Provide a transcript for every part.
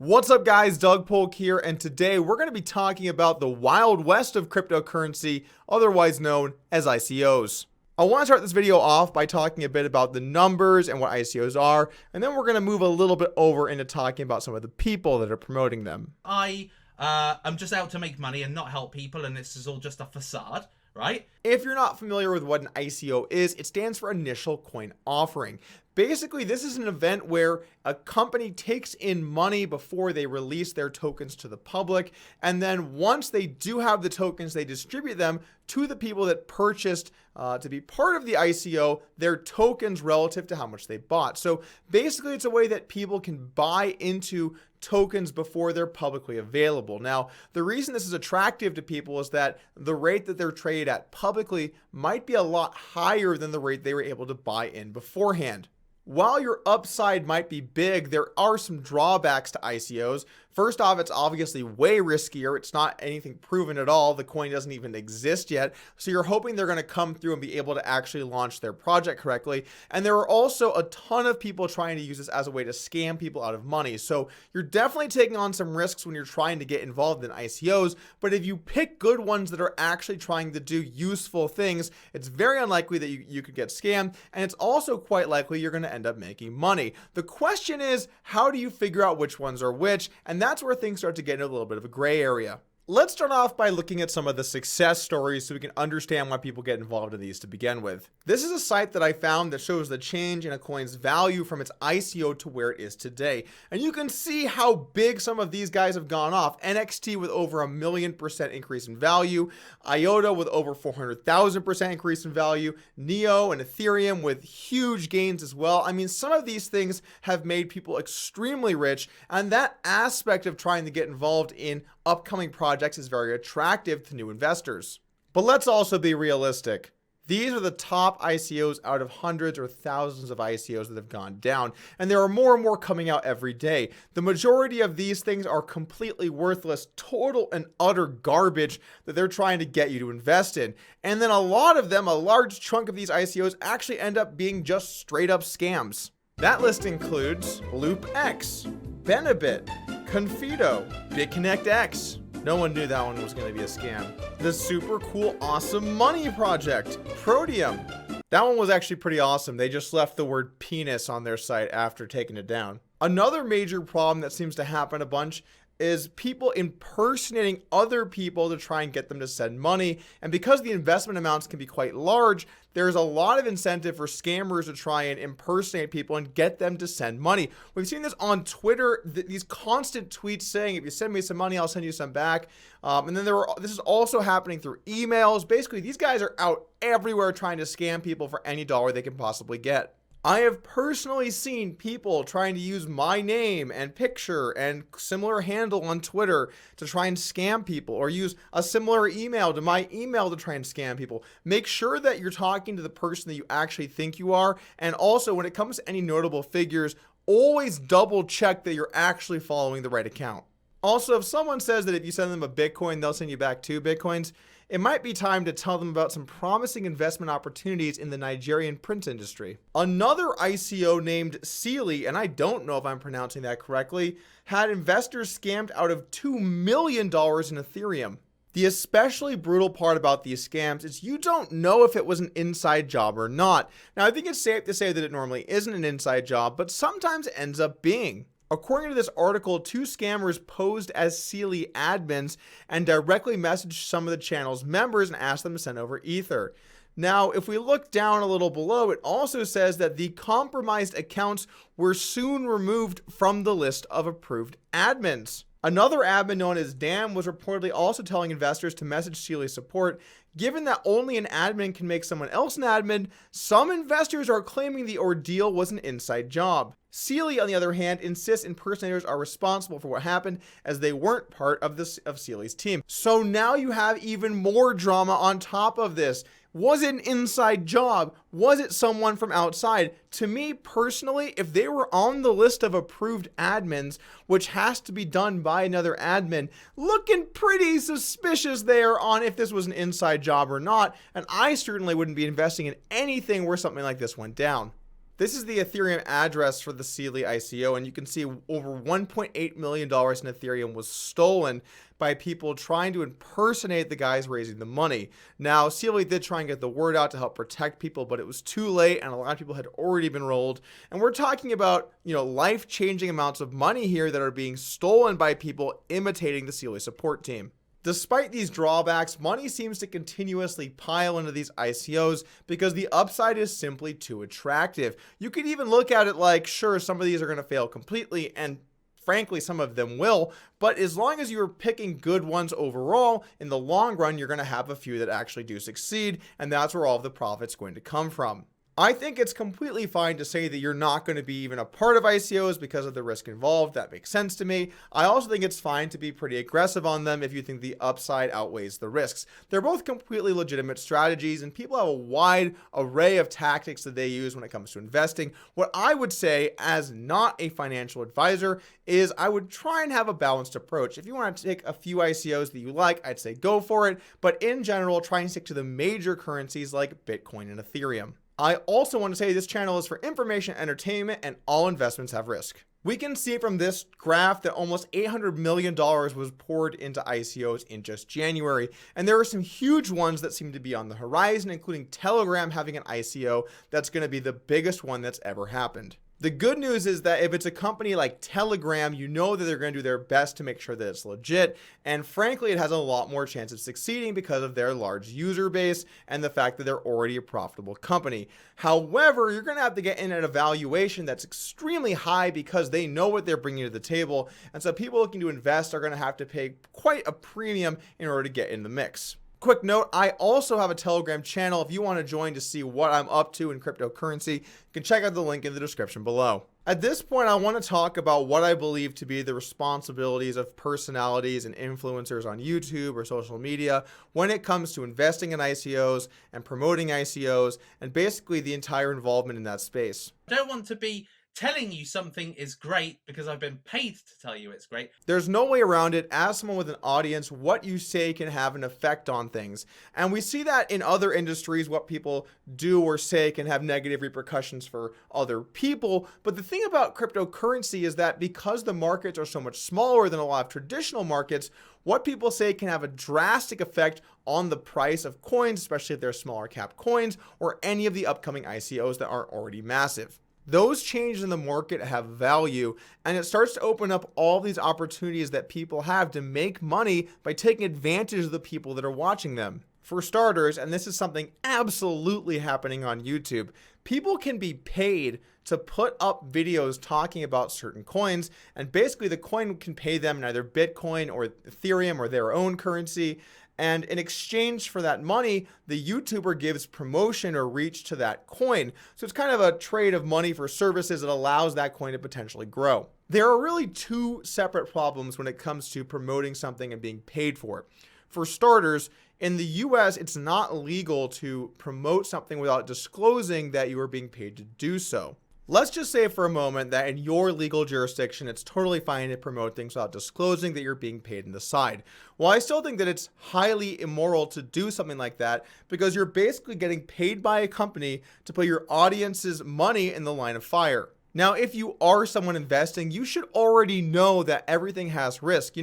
What's up guys, Doug Polk here, and today we're going to be talking about the Wild West of cryptocurrency, otherwise known as ICOs. I want to start this video off by talking a bit about the numbers and what ICOs are, and then we're going to move a little bit over into talking about some of the people that are promoting them. I'm just out to make money and not help people, and this is all just a facade, right? If you're not familiar with what an ICO is, it stands for Initial Coin Offering. Basically, this is an event where a company takes in money before they release their tokens to the public. And then once they do have the tokens, they distribute them to the people that purchased to be part of the ICO, their tokens relative to how much they bought. So basically, it's a way that people can buy into tokens before they're publicly available. Now, the reason this is attractive to people is that the rate that they're traded at publicly might be a lot higher than the rate they were able to buy in beforehand. While your upside might be big, there are some drawbacks to ICOs. First off, it's obviously way riskier. It's not anything proven at all. The coin doesn't even exist yet. So you're hoping they're going to come through and be able to actually launch their project correctly. And there are also a ton of people trying to use this as a way to scam people out of money. So you're definitely taking on some risks when you're trying to get involved in ICOs. But if you pick good ones that are actually trying to do useful things, it's very unlikely that you could get scammed. And it's also quite likely you're going to end up making money. The question is, how do you figure out which ones are which? And that's where things start to get into a little bit of a gray area. Let's start off by looking at some of the success stories so we can understand why people get involved in these to begin with. This is a site that I found that shows the change in a coin's value from its ICO to where it is today. And you can see how big some of these guys have gone off. NXT with over 1,000,000% increase in value, IOTA with over 400,000% increase in value, Neo and Ethereum with huge gains as well. I mean, some of these things have made people extremely rich, and that aspect of trying to get involved in upcoming projects is very attractive to new investors. But let's also be realistic. These are the top ICOs out of hundreds or thousands of ICOs that have gone down, and there are more and more coming out every day. The majority of these things are completely worthless, total and utter garbage that they're trying to get you to invest in. And then a lot of them, a large chunk of these ICOs actually end up being just straight up scams. That list includes LoopX, Benabit, Confido, BitConnect X. No one knew that one was going to be a scam. The super cool, awesome money project, Proteum. That one was actually pretty awesome. They just left the word penis on their site after taking it down. Another major problem that seems to happen a bunch is people impersonating other people to try and get them to send money. And because the investment amounts can be quite large, there's a lot of incentive for scammers to try and impersonate people and get them to send money. We've seen this on Twitter, these constant tweets saying, if you send me some money, I'll send you some back. And then this is also happening through emails. Basically, these guys are out everywhere trying to scam people for any dollar they can possibly get. I have personally seen people trying to use my name and picture and similar handle on Twitter to try and scam people, or use a similar email to my email to try and scam people. Make sure that you're talking to the person that you actually think you are. And also, when it comes to any notable figures, always double check that you're actually following the right account. Also, if someone says that if you send them a Bitcoin, they'll send you back 2 Bitcoins, it might be time to tell them about some promising investment opportunities in the Nigerian print industry. Another ICO named Sealy, and I don't know if I'm pronouncing that correctly, had investors scammed out of $2 million in Ethereum. The especially brutal part about these scams is you don't know if it was an inside job or not. Now, I think it's safe to say that it normally isn't an inside job, but sometimes it ends up being. According to this article, 2 scammers posed as Sealy admins and directly messaged some of the channel's members and asked them to send over Ether. Now, if we look down a little below, it also says that the compromised accounts were soon removed from the list of approved admins. Another admin known as Dan was reportedly also telling investors to message Sealy support. Given that only an admin can make someone else an admin, some investors are claiming the ordeal was an inside job. Sealy, on the other hand, insists impersonators are responsible for what happened as they weren't part of Sealy's team. So now you have even more drama on top of this. Was it an inside job? Was it someone from outside? To me personally, if they were on the list of approved admins, which has to be done by another admin, looking pretty suspicious there on if this was an inside job or not, and I certainly wouldn't be investing in anything where something like this went down. This is the Ethereum address for the Sealy ICO, and you can see over $1.8 million in Ethereum was stolen by people trying to impersonate the guys raising the money. Now, Sealy did try and get the word out to help protect people, but it was too late, and a lot of people had already been rolled. And we're talking about, life-changing amounts of money here that are being stolen by people imitating the Sealy support team. Despite these drawbacks, money seems to continuously pile into these ICOs because the upside is simply too attractive. You could even look at it like, sure, some of these are going to fail completely, and frankly, some of them will, but as long as you're picking good ones overall, in the long run, you're going to have a few that actually do succeed, and that's where all of the profit's going to come from. I think it's completely fine to say that you're not going to be even a part of ICOs because of the risk involved. That makes sense to me. I also think it's fine to be pretty aggressive on them if you think the upside outweighs the risks. They're both completely legitimate strategies, and people have a wide array of tactics that they use when it comes to investing. What I would say, as not a financial advisor, is I would try and have a balanced approach. If you want to take a few ICOs that you like, I'd say go for it. But in general, try and stick to the major currencies like Bitcoin and Ethereum. I also want to say this channel is for information, entertainment, and all investments have risk. We can see from this graph that almost $800 million was poured into ICOs in just January. And there are some huge ones that seem to be on the horizon, including Telegram having an ICO that's going to be the biggest one that's ever happened. The good news is that if it's a company like Telegram, you know that they're going to do their best to make sure that it's legit. And frankly, it has a lot more chance of succeeding because of their large user base and the fact that they're already a profitable company. However, you're going to have to get in at a valuation that's extremely high because they know what they're bringing to the table. And so people looking to invest are going to have to pay quite a premium in order to get in the mix. Quick note, I also have a Telegram channel. If you want to join to see what I'm up to in cryptocurrency, you can check out the link in the description below. At this point, I want to talk about what I believe to be the responsibilities of personalities and influencers on YouTube or social media when it comes to investing in ICOs and promoting ICOs and basically the entire involvement in that space. I don't want to be telling you something is great because I've been paid to tell you it's great. There's no way around it. As someone with an audience, what you say can have an effect on things. And we see that in other industries, what people do or say can have negative repercussions for other people. But the thing about cryptocurrency is that because the markets are so much smaller than a lot of traditional markets, what people say can have a drastic effect on the price of coins, especially if they're smaller cap coins or any of the upcoming ICOs that aren't already massive. Those changes in the market have value, and it starts to open up all these opportunities that people have to make money by taking advantage of the people that are watching them. For starters, and this is something absolutely happening on YouTube, people can be paid to put up videos talking about certain coins, and basically the coin can pay them in either Bitcoin or Ethereum or their own currency. And in exchange for that money, the YouTuber gives promotion or reach to that coin. So it's kind of a trade of money for services that allows that coin to potentially grow. There are really two separate problems when it comes to promoting something and being paid for it. For starters, in the US, it's not legal to promote something without disclosing that you are being paid to do so. Let's just say for a moment that in your legal jurisdiction, it's totally fine to promote things without disclosing that you're being paid in the side. Well, I still think that it's highly immoral to do something like that because you're basically getting paid by a company to put your audience's money in the line of fire. Now, if you are someone investing, you should already know that everything has risk.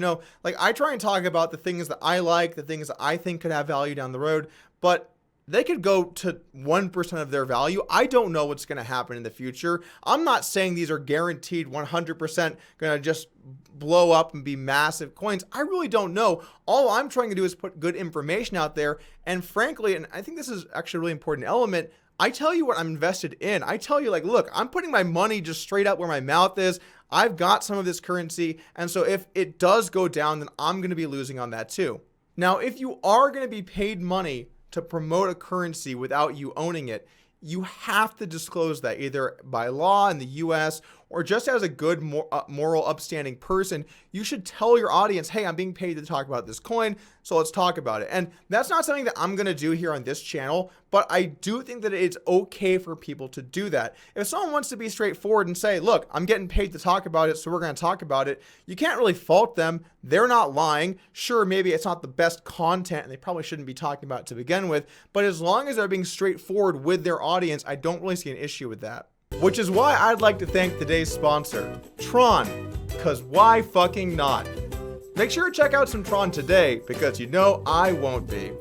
Like I try and talk about the things that I like, the things that I think could have value down the road, but they could go to 1% of their value. I don't know what's going to happen in the future. I'm not saying these are guaranteed 100% going to just blow up and be massive coins. I really don't know. All I'm trying to do is put good information out there. And frankly, and I think this is actually a really important element, I tell you what I'm invested in. I tell you, like, look, I'm putting my money just straight up where my mouth is. I've got some of this currency. And so if it does go down, then I'm going to be losing on that too. Now, if you are going to be paid money to promote a currency without you owning it, you have to disclose that either by law in the US or just as a good moral upstanding person. You should tell your audience, hey, I'm being paid to talk about this coin, so let's talk about it. And that's not something that I'm going to do here on this channel, but I do think that it's okay for people to do that. If someone wants to be straightforward and say, look, I'm getting paid to talk about it, so we're going to talk about it, you can't really fault them. They're not lying. Sure, maybe it's not the best content and they probably shouldn't be talking about it to begin with, but as long as they're being straightforward with their audience, I don't really see an issue with that. Which is why I'd like to thank today's sponsor, Tron, because why fucking not? Make sure to check out some Tron today, because you know I won't be.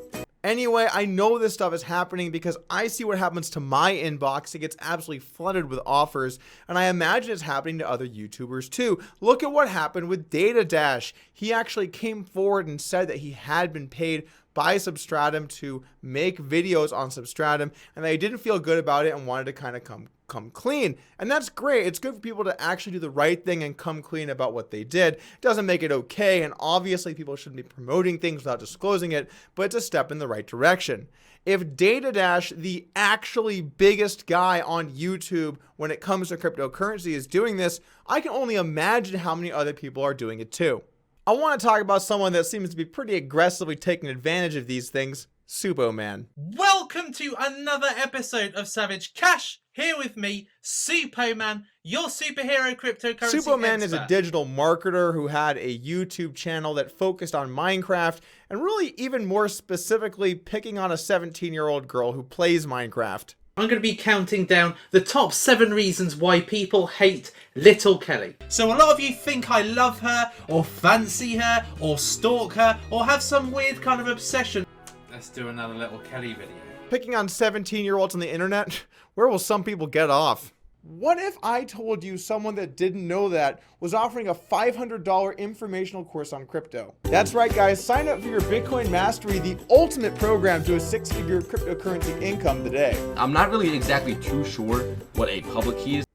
Anyway, I know this stuff is happening because I see what happens to my inbox. It gets absolutely flooded with offers, and I imagine it's happening to other YouTubers too. Look at what happened with Data Dash. He actually came forward and said that he had been paid by Substratum to make videos on Substratum, and that he didn't feel good about it and wanted to kind of come clean. And that's great. It's good for people to actually do the right thing and come clean about what they did. It doesn't make it okay, and obviously people shouldn't be promoting things without disclosing it, but it's a step in the right direction. If Data Dash, the actually biggest guy on YouTube when it comes to cryptocurrency, is doing this, I can only imagine how many other people are doing it too. I want to talk about someone that seems to be pretty aggressively taking advantage of these things, Suppoman. Welcome to another episode of Savage Cash. Here with me, Suppoman, your superhero cryptocurrency Suppoman expert. is a digital marketer who had a YouTube channel that focused on Minecraft, and really even more specifically picking on a 17-year-old girl who plays Minecraft. I'm going to be counting down the top 7 reasons why people hate Little Kelly. So a lot of you think I love her, or fancy her, or stalk her, or have some weird kind of obsession. Let's do another Little Kelly video. Picking on 17-year-olds on the internet? Where will some people get off? What if I told you someone that didn't know that was offering a $500 informational course on crypto? That's right, guys. Sign up for your Bitcoin Mastery, the ultimate program to a 6-figure cryptocurrency income today. I'm not really exactly too sure what a public key is.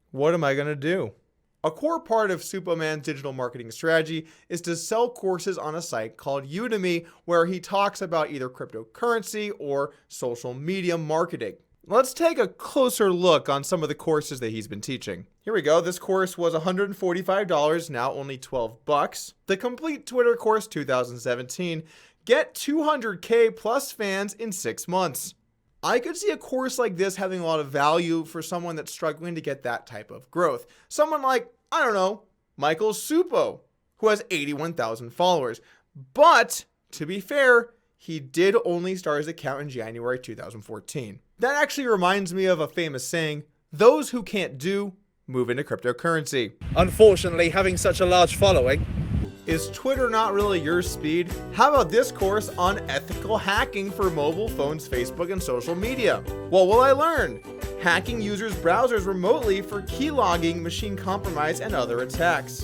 What am I going to do? A core part of Suppoman's digital marketing strategy is to sell courses on a site called Udemy, where he talks about either cryptocurrency or social media marketing. Let's take a closer look on some of the courses that he's been teaching. Here we go. This course was $145, now only $12. The Complete Twitter course 2017. Get 200K plus fans in 6 months. I could see a course like this having a lot of value for someone that's struggling to get that type of growth. Someone like, I don't know, Michael Suppo, who has 81,000 followers. But, to be fair, he did only start his account in January 2014. That actually reminds me of a famous saying, those who can't do, move into cryptocurrency. Unfortunately, having such a large following. Is Twitter not really your speed? How about this course on ethical hacking for mobile phones, Facebook, and social media? What will I learn? Hacking users' browsers remotely for keylogging, machine compromise, and other attacks.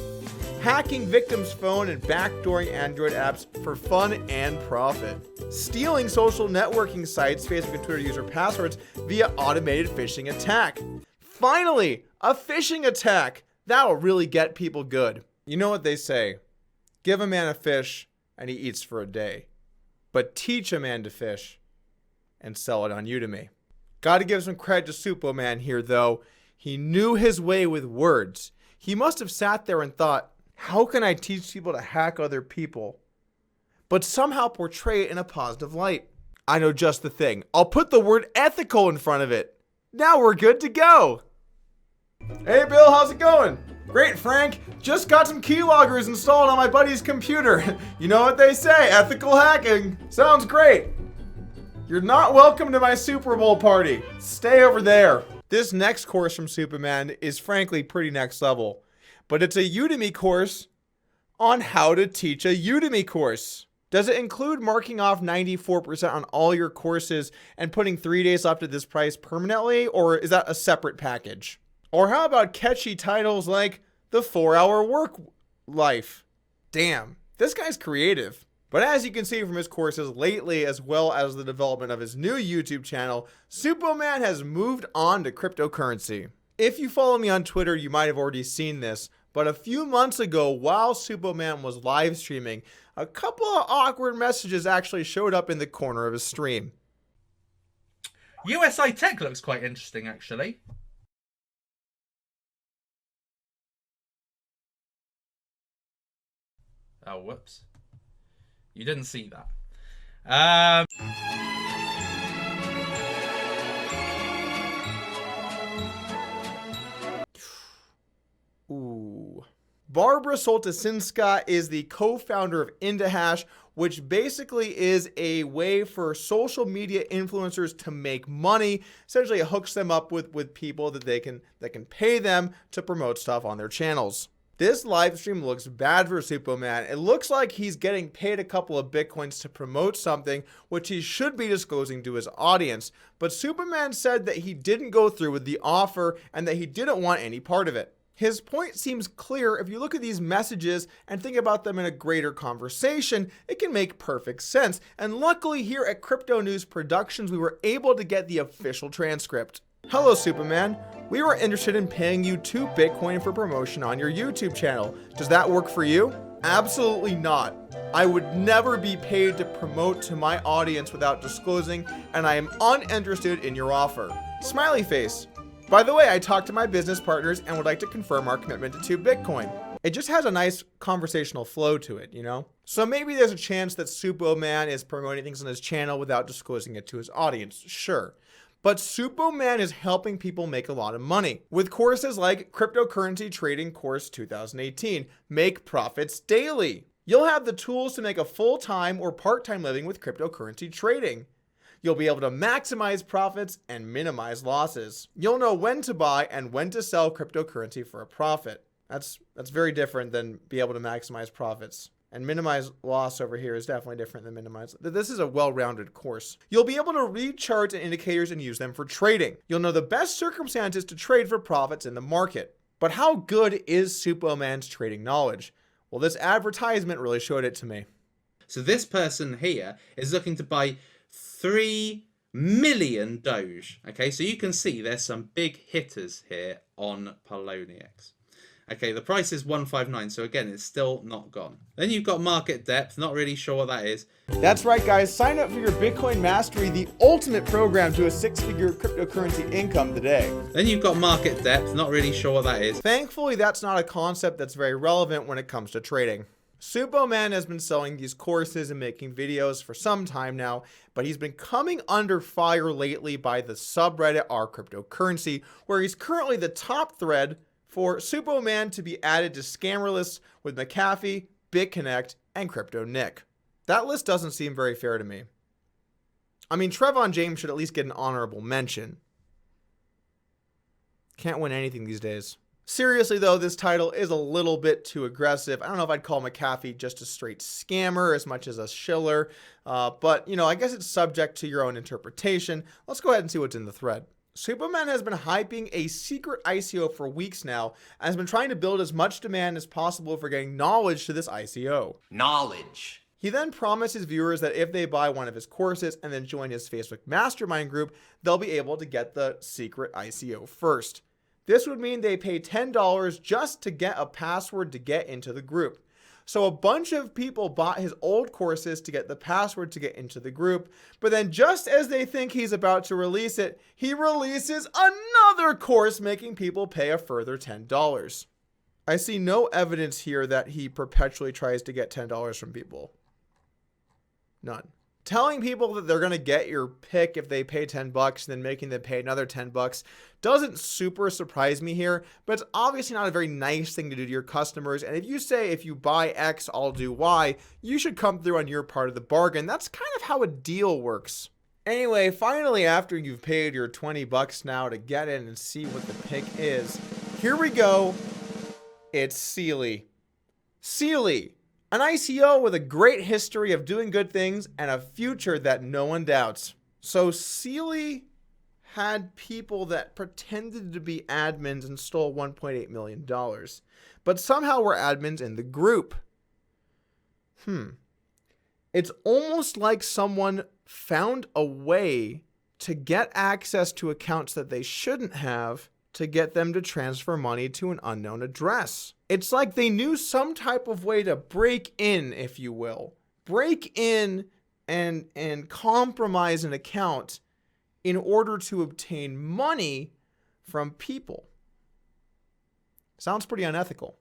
Hacking victims' phone and backdooring Android apps for fun and profit. Stealing social networking sites, Facebook and Twitter user passwords via automated phishing attack. Finally, a phishing attack. That will really get people good. You know what they say? Give a man a fish and he eats for a day. But teach a man to fish and sell it on Udemy. Gotta give some credit to Suppoman here though. He knew his way with words. He must have sat there and thought, how can I teach people to hack other people, but somehow portray it in a positive light? I know just the thing. I'll put the word ethical in front of it. Now we're good to go. Hey Bill, how's it going? Great, Frank. Just got some keyloggers installed on my buddy's computer. You know what they say, ethical hacking. Sounds great. You're not welcome to my Super Bowl party. Stay over there. This next course from Suppoman is frankly pretty next level. But it's a Udemy course on how to teach a Udemy course. Does it include marking off 94% on all your courses and putting 3 days left at this price permanently? Or is that a separate package? Or how about catchy titles like The 4-Hour Work Life? Damn, this guy's creative. But as you can see from his courses lately, as well as the development of his new YouTube channel, Suppoman has moved on to cryptocurrency. If you follow me on Twitter, you might have already seen this, but a few months ago, while Suppoman was live streaming, a couple of awkward messages actually showed up in the corner of his stream. USI Tech looks quite interesting, actually. Oh, whoops. You didn't see that. Ooh. Barbara Soltysinska is the co-founder of IndaHash, which basically is a way for social media influencers to make money. Essentially, it hooks them up with people that can pay them to promote stuff on their channels. This live stream looks bad for Suppoman. It looks like he's getting paid a couple of Bitcoins to promote something, which he should be disclosing to his audience. But Suppoman said that he didn't go through with the offer and that he didn't want any part of it. His point seems clear. If you look at these messages and think about them in a greater conversation, it can make perfect sense. And luckily here at Crypto News Productions, we were able to get the official transcript. Hello, Suppoman. We were interested in paying you 2 Bitcoin for promotion on your YouTube channel. Does that work for you? Absolutely not. I would never be paid to promote to my audience without disclosing, and I am uninterested in your offer. Smiley face. By the way, I talked to my business partners and would like to confirm our commitment to 2 Bitcoin. It just has a nice conversational flow to it, you know? So maybe there's a chance that Suppoman is promoting things on his channel without disclosing it to his audience. Sure. But Suppoman is helping people make a lot of money with courses like Cryptocurrency Trading Course 2018, Make Profits Daily. You'll have the tools to make a full-time or part-time living with cryptocurrency trading. You'll be able to maximize profits and minimize losses. You'll know when to buy and when to sell cryptocurrency for a profit. That's very different than be able to maximize profits. And minimize loss over here is definitely different than minimize. This is a well-rounded course. You'll be able to read charts and indicators and use them for trading. You'll know the best circumstances to trade for profits in the market. But how good is Suppoman's trading knowledge? Well, this advertisement really showed it to me. So this person here is looking to buy 3 million Doge. Okay, so you can see there's some big hitters here on Poloniex. Okay, the price is 159, so again, it's still not gone. Then you've got market depth, not really sure what that is. That's right, guys. Sign up for your Bitcoin Mastery, the ultimate program to a 6-figure cryptocurrency income today. Then you've got market depth, not really sure what that is. Thankfully, that's not a concept that's very relevant when it comes to trading. Suppoman has been selling these courses and making videos for some time now, but he's been coming under fire lately by the subreddit r/cryptocurrency, where he's currently the top thread for Suppoman to be added to scammer lists with McAfee, BitConnect, and Crypto Nick. That list doesn't seem very fair to me. I mean, Trevon James should at least get an honorable mention. Can't win anything these days. Seriously though, this title is a little bit too aggressive. I don't know if I'd call McAfee just a straight scammer as much as a shiller, but you know, I guess it's subject to your own interpretation. Let's go ahead and see what's in the thread. Suppoman has been hyping a secret ICO for weeks now and has been trying to build as much demand as possible for getting knowledge to this ICO. Knowledge. He then promises viewers that if they buy one of his courses and then join his Facebook mastermind group, they'll be able to get the secret ICO first. This would mean they pay $10 just to get a password to get into the group. So a bunch of people bought his old courses to get the password to get into the group, but then just as they think he's about to release it, he releases another course making people pay a further $10. I see no evidence here that he perpetually tries to get $10 from people. None. Telling people that they're going to get your pick if they pay $10 and then making them pay another $10 doesn't super surprise me here, but it's obviously not a very nice thing to do to your customers. And if you say, if you buy X, I'll do Y, you should come through on your part of the bargain. That's kind of how a deal works. Anyway, finally, after you've paid your $20 now to get in and see what the pick is, here we go. It's Sealy. Sealy. An ICO with a great history of doing good things and a future that no one doubts. So Sealy had people that pretended to be admins and stole $1.8 million, but somehow were admins in the group. It's almost like someone found a way to get access to accounts that they shouldn't have to get them to transfer money to an unknown address. It's like they knew some type of way to break in, if you will. Break in and compromise an account in order to obtain money from people. Sounds pretty unethical.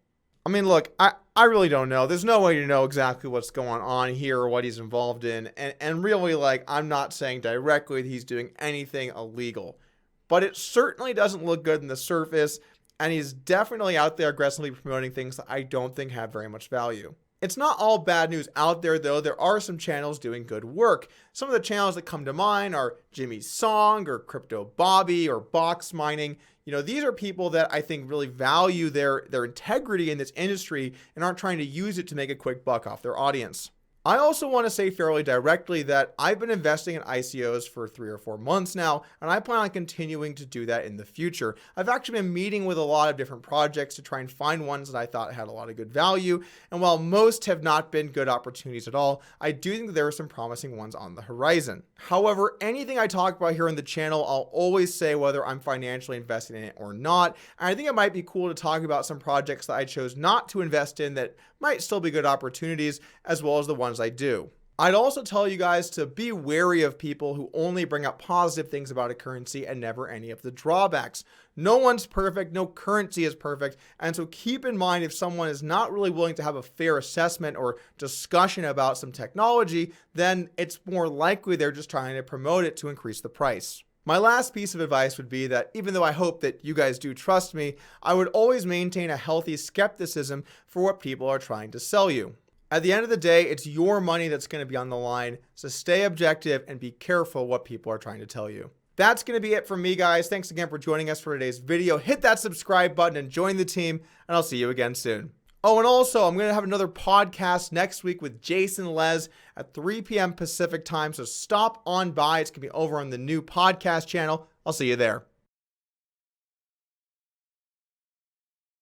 I mean, look, I really don't know. There's no way to know exactly what's going on here or what he's involved in. And really, like, I'm not saying directly that he's doing anything illegal. But it certainly doesn't look good on the surface, and he's definitely out there aggressively promoting things that I don't think have very much value. It's not all bad news out there though. There are some channels doing good work. Some of the channels that come to mind are Jimmy's Song or Crypto Bobby or Box Mining. These are people that I think really value their integrity in this industry and aren't trying to use it to make a quick buck off their audience. I also want to say fairly directly that I've been investing in ICOs for 3 or 4 months now, and I plan on continuing to do that in the future. I've actually been meeting with a lot of different projects to try and find ones that I thought had a lot of good value, and while most have not been good opportunities at all, I do think there are some promising ones on the horizon. However, anything I talk about here on the channel, I'll always say whether I'm financially invested in it or not, and I think it might be cool to talk about some projects that I chose not to invest in that might still be good opportunities, as well as the ones I do. I'd also tell you guys to be wary of people who only bring up positive things about a currency and never any of the drawbacks. No one's perfect, no currency is perfect, and so keep in mind if someone is not really willing to have a fair assessment or discussion about some technology, then it's more likely they're just trying to promote it to increase the price. My last piece of advice would be that even though I hope that you guys do trust me, I would always maintain a healthy skepticism for what people are trying to sell you. At the end of the day, it's your money that's going to be on the line, so stay objective and be careful what people are trying to tell you. That's going to be it from me, guys. Thanks again for joining us for today's video. Hit that subscribe button and join the team, and I'll see you again soon. Oh, and also, I'm going to have another podcast next week with Jason Les at 3 p.m. Pacific time, so stop on by. It's going to be over on the new podcast channel. I'll see you there.